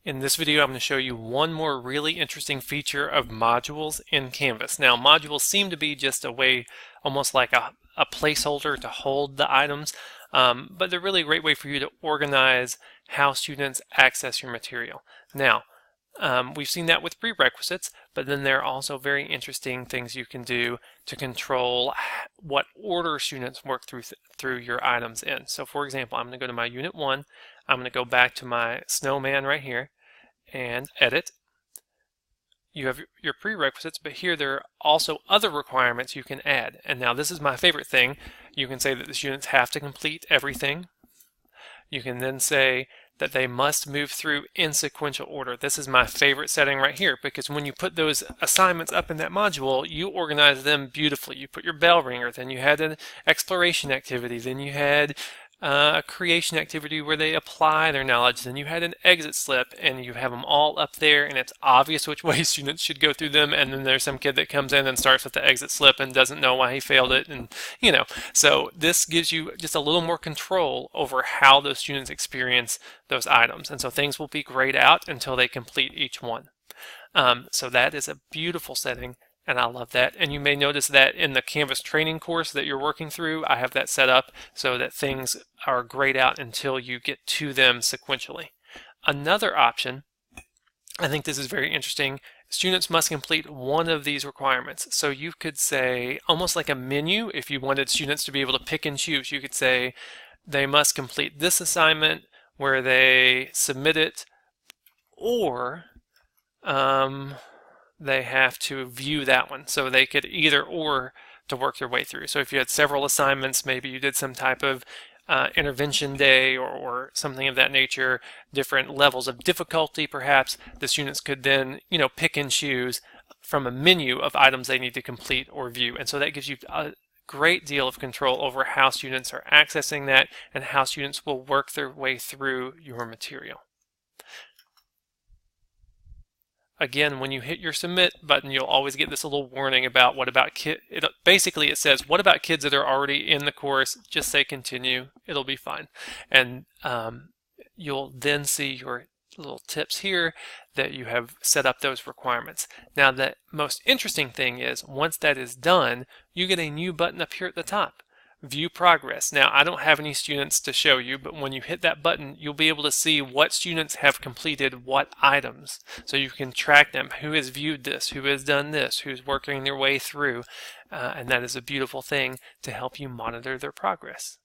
In this video, I'm going to show you one more really interesting feature of modules in Canvas. Now, modules seem to be just a way, almost like a placeholder to hold the items, but they're really a great way for you to organize how students access your material. Now, we've seen that with prerequisites, but then there are also very interesting things you can do to control what order students work through your items in. So for example, I'm going to go to my Unit 1, I'm going to go back to my snowman right here and edit. You have your prerequisites, but here there are also other requirements you can add. And now this is my favorite thing. You can say that the students have to complete everything. You can then say that they must move through in sequential order. This is my favorite setting right here, because when you put those assignments up in that module, you organize them beautifully. You put your bell ringer, then you had an exploration activity, then you had a creation activity where they apply their knowledge, then you had an exit slip, and you have them all up there, and it's obvious which way students should go through them, and then there's some kid that comes in and starts with the exit slip and doesn't know why he failed it, and so this gives you just a little more control over how those students experience those items, and so things will be grayed out until they complete each one. So that is a beautiful setting, and I love that. And you may notice that in the Canvas training course that you're working through, I have that set up so that things are grayed out until you get to them sequentially. Another option, I think this is very interesting, students must complete one of these requirements. So you could say, almost like a menu, if you wanted students to be able to pick and choose, you could say they must complete this assignment where they submit it, or they have to view that one. So they could either or to work their way through. So if you had several assignments, maybe you did some type of intervention day or something of that nature, different levels of difficulty perhaps, the students could then pick and choose from a menu of items they need to complete or view. And so that gives you a great deal of control over how students are accessing that and how students will work their way through your material. Again, when you hit your submit button, you'll always get this little warning about what about kids. Basically, it says, what about kids that are already in the course? Just say continue. It'll be fine. And you'll then see your little tips here that you have set up those requirements. Now, the most interesting thing is, once that is done, you get a new button up here at the top. View progress. Now, I don't have any students to show you, but when you hit that button, you'll be able to see what students have completed what items. So you can track them. Who has viewed this? Who has done this? Who's working their way through? And that is a beautiful thing to help you monitor their progress.